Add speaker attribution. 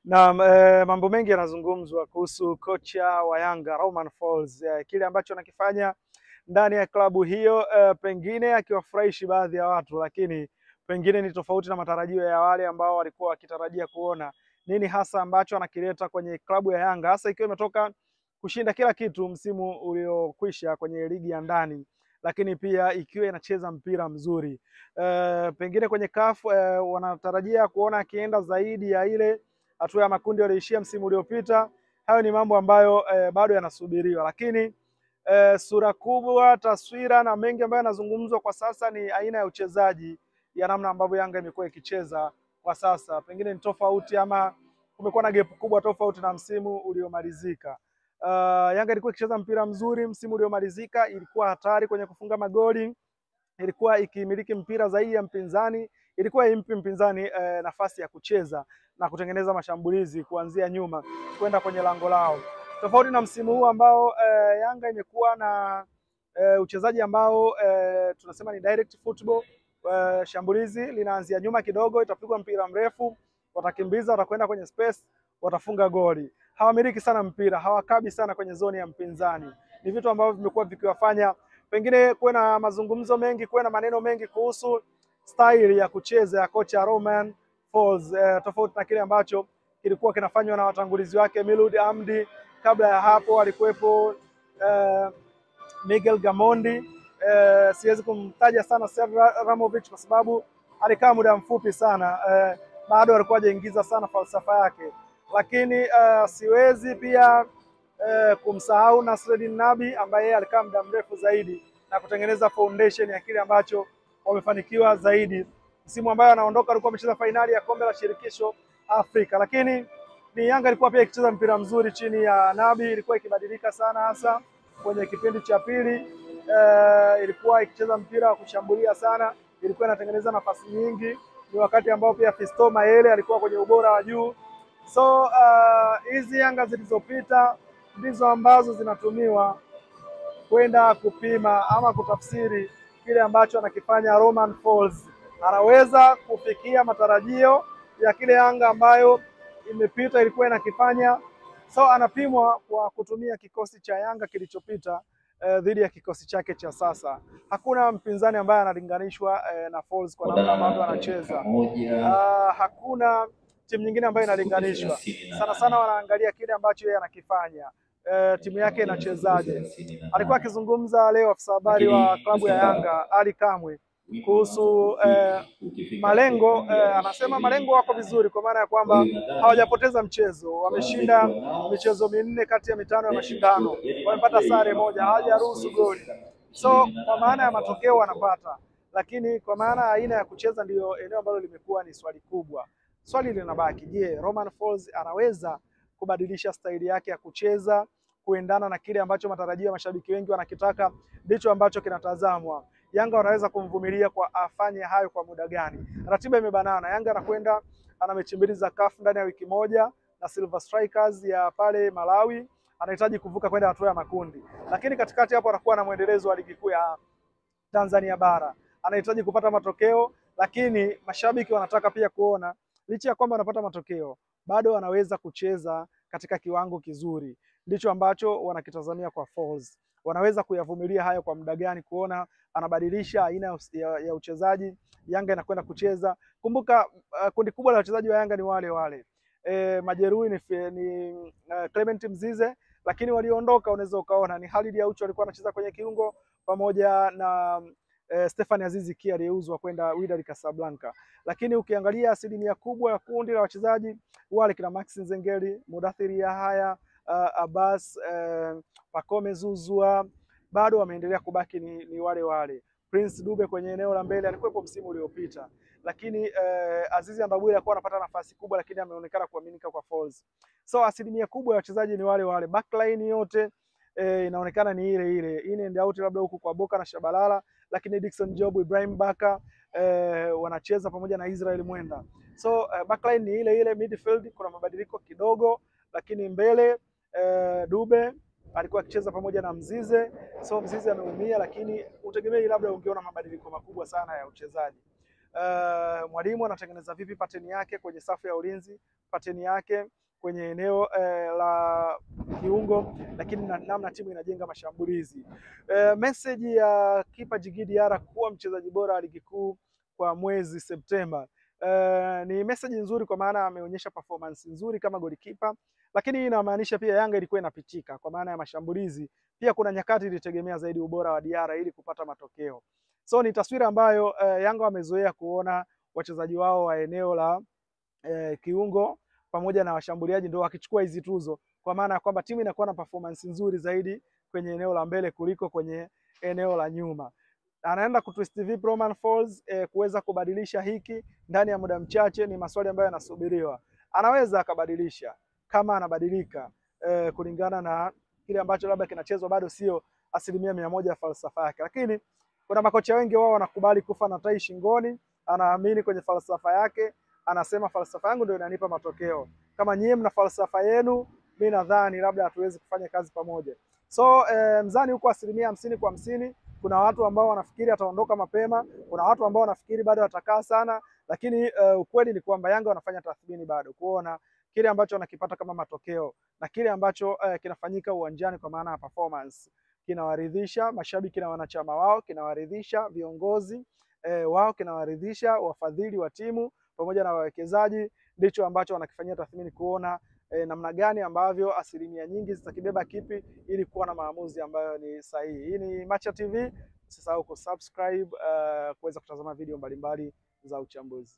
Speaker 1: Na mambo mengi yanazungumzwa kuhusu kocha wa Yanga Romain Folz, kile ambacho anakifanya ndani ya klabu hiyo, pengine akiwafurahishi baadhi ya watu, lakini pengine ni tofauti na matarajio ya wale ambao walikuwa wakitarajia kuona nini hasa ambacho anakileta kwenye klabu ya Yanga, hasa ikiwa imetoka kushinda kila kitu msimu uliokwisha kwenye ligi ya ndani, lakini pia ikiwa inacheza mpira mzuri. Pengine kwenye CAF wanatarajia kuona akienda zaidi ya ile hatua ya makundi walioishia msimu uliopita. Hayo ni mambo ambayo bado yanasubiriwa, lakini sura kubwa, taswira na mengi ambayo yanazungumzwa kwa sasa ni aina ya uchezaji, ya namna ambavyo Yanga imekuwa ikicheza kwa sasa. Pengine ni tofauti ama kumekuwa na gap kubwa tofauti na msimu uliomalizika. Yanga ilikuwa ikicheza mpira mzuri msimu uliomalizika, ilikuwa hatari kwenye kufunga magoli, ilikuwa ikimiliki mpira zaidi ya mpinzani, ilikuwa impi mpinzani nafasi ya kucheza na kutengeneza mashambulizi kuanzia nyuma kwenda kwenye lango lao. Tofauti na msimu huu ambao Yanga imekuwa na uchezaji ambao tunasema ni direct football. Shambulizi linaanzia nyuma kidogo, itapigwa mpira mrefu, watakimbiza, watakwenda kwenye space, watafunga goli. Hawamiliki sana mpira, hawakabi sana kwenye zoni ya mpinzani. Ni vitu ambavyo vimekuwa vikiwafanya pengine kuwe na mazungumzo mengi, kuwe na maneno mengi kuhusu style ya kucheza ya kocha Romain Folz, tofauti na kile ambacho kilikuwa kinafanywa na watangulizi wake Miloud Hamdi. Kabla ya hapo alikuwepo Miguel Gamondi. Siwezi kumtaja sana Serdar Ramovic kwa sababu alikaa muda mfupi sana, bado alikuwa hajaingiza sana falsafa yake, lakini siwezi pia kumsahau Nasreddine Nabi ambaye alikaa muda mrefu zaidi na kutengeneza foundation ya kile ambacho wamefanikiwa zaidi. Msimu ambayo anaondoka alikuwa amecheza fainali ya kombe la shirikisho Afrika, lakini ni Yanga ilikuwa pia ikicheza mpira mzuri chini ya Nabi, ilikuwa ikibadilika sana hasa kwenye kipindi cha pili. Ilikuwa ikicheza mpira wa kushambulia sana, ilikuwa inatengeneza nafasi nyingi. Ni wakati ambao pia Fiston Mayele alikuwa kwenye ubora wa juu. So hizi Yanga zilizopita ndizo ambazo zinatumiwa kwenda kupima ama kutafsiri kile ambacho anakifanya Romain Folz. Anaweza kufikia matarajio ya kile Yanga ambayo imepita ilikuwa inakifanya. So anapimwa kwa kutumia kikosi cha Yanga kilichopita dhidi ya kikosi chake cha sasa. Hakuna mpinzani ambaye analinganishwa na Folz kwa namna ambavyo anacheza. Hakuna timu nyingine ambayo inalinganishwa. Sana sana wanaangalia kile ambacho yeye anakifanya. Timu yake inachezaje. Alikuwa akizungumza leo afisa habari wa klabu ya Yanga Ali Kamwe kuhusu malengo. Anasema malengo wako vizuri kwa maana ya kwamba hawajapoteza mchezo, wameshinda michezo 4 kati ya 5 ya mashindano, wamepata sare moja, hawajaruhusu goli. So kwa maana ya matokeo wanapata, lakini kwa maana aina ya kucheza ndiyo eneo ambalo limekuwa ni swali kubwa. Swali linabaki, je, Romain Folz anaweza kubadilisha staili yake ya kucheza kuendana na kile ambacho matarajio ya mashabiki wengi wanakitaka? Ndicho ambacho kinatazamwa. Yanga wanaweza kumvumilia kwa afanye hayo kwa muda gani? Ratiba imebanana. Yanga anakwenda ana mechi 2 za CAF ndani ya wiki moja na Silver Strikers ya pale Malawi. Anahitaji kuvuka kwenda hatua ya makundi, lakini katikati hapo anakuwa na mwendelezo wa ligi kuu ya Tanzania bara. Anahitaji kupata matokeo, lakini mashabiki wanataka pia kuona licha ya kwamba anapata matokeo bado anaweza kucheza katika kiwango kizuri. Ndicho ambacho wanakitazamia kwa Folz. Wanaweza kuyavumilia hayo kwa muda gani, kuona anabadilisha aina ya uchezaji Yanga inakwenda kucheza. Kumbuka kundi kubwa la wachezaji wa Yanga ni wale wale. Majeruhi ni Clement Mzize, lakini walioondoka unaweza ukaona ni Khalid Aucho alikuwa anacheza kwenye kiungo pamoja na Stefan Azizi Ki aliyeuzwa kwenda Wydad Casablanca. Lakini ukiangalia asilimia kubwa ya kundi la wachezaji wale kina Max Nzengeli, Mudathiri Yahaya, Abbas, Pacome Zouzoua bado wameendelea kubaki ni wale wale. Prince Dube kwenye eneo la mbele alikuwepo msimu uliopita, lakini Azizi Ambabwile alikuwa anapata nafasi kubwa, lakini ameonekana kuaminika kwa Folz. So asilimia kubwa ya wachezaji ni wale wale. Backline yote inaonekana ni ile ile. In and out labda huku kwa Boka na Shabalala, lakini Dickson Job, Ibrahim Baka wanacheza pamoja na Israel Mwenda. So backline ni ile ile. Midfield kuna mabadiliko kidogo, lakini mbele Dube alikuwa akicheza pamoja na Mzize. So Mzize ameumia, lakini utegemei labda ungeona mabadiliko makubwa sana ya uchezaji. mwalimu anatengeneza vipi pattern yake kwenye safu ya ulinzi, pattern yake kwenye eneo la kiungo, lakini namna timu inajenga mashambulizi. Message ya kipa Djigui Diarra kuwa mchezaji bora wa ligi kuu kwa mwezi Septemba ni message nzuri, kwa maana ameonyesha performance nzuri kama golikipa, lakini hii inamaanisha pia Yanga ilikuwa inapitika kwa maana ya mashambulizi. Pia kuna nyakati ilitegemea zaidi ubora wa Diarra ili kupata matokeo. So ni taswira ambayo Yanga wamezoea kuona wachezaji wao wa eneo la kiungo pamoja na washambuliaji ndio wakichukua hizi tuzo, kwa maana ya kwamba timu inakuwa na performance nzuri zaidi kwenye eneo la mbele kuliko kwenye eneo la nyuma. Anaenda kutwist vipi Romain Folz kuweza kubadilisha hiki ndani ya muda mchache? Ni maswali ambayo yanasubiriwa. Anaweza akabadilisha kama anabadilika kulingana na kile ambacho labda kinachezwa bado sio 100% ya falsafa yake, lakini kuna makocha wengi wao wanakubali kufa na tai shingoni. Anaamini kwenye falsafa yake, anasema falsafa yangu ndio inanipa matokeo. Kama nyie mna falsafa yenu, mimi nadhani labda hatuwezi kufanya kazi pamoja. So mzani huko 50-50. Kuna watu ambao wanafikiri ataondoka mapema, kuna watu ambao wanafikiri bado atakaa sana, lakini ukweli ni kwamba Yanga wanafanya tathmini bado kuona kile ambacho wanakipata kama matokeo na kile ambacho kinafanyika uwanjani kwa maana ya performance kinawaridhisha mashabiki na wanachama wao, kinawaridhisha viongozi wao, kinawaridhisha wafadhili wa timu pamoja na wawekezaji. Ndicho ambacho wanakifanyia tathmini kuona namna gani ambavyo asilimia nyingi zitakibeba kipi ili kuwa na maamuzi ambayo ni sahihi. Hii ni Macha TV, usisahau kusubscribe kuweza kutazama video mbalimbali za uchambuzi.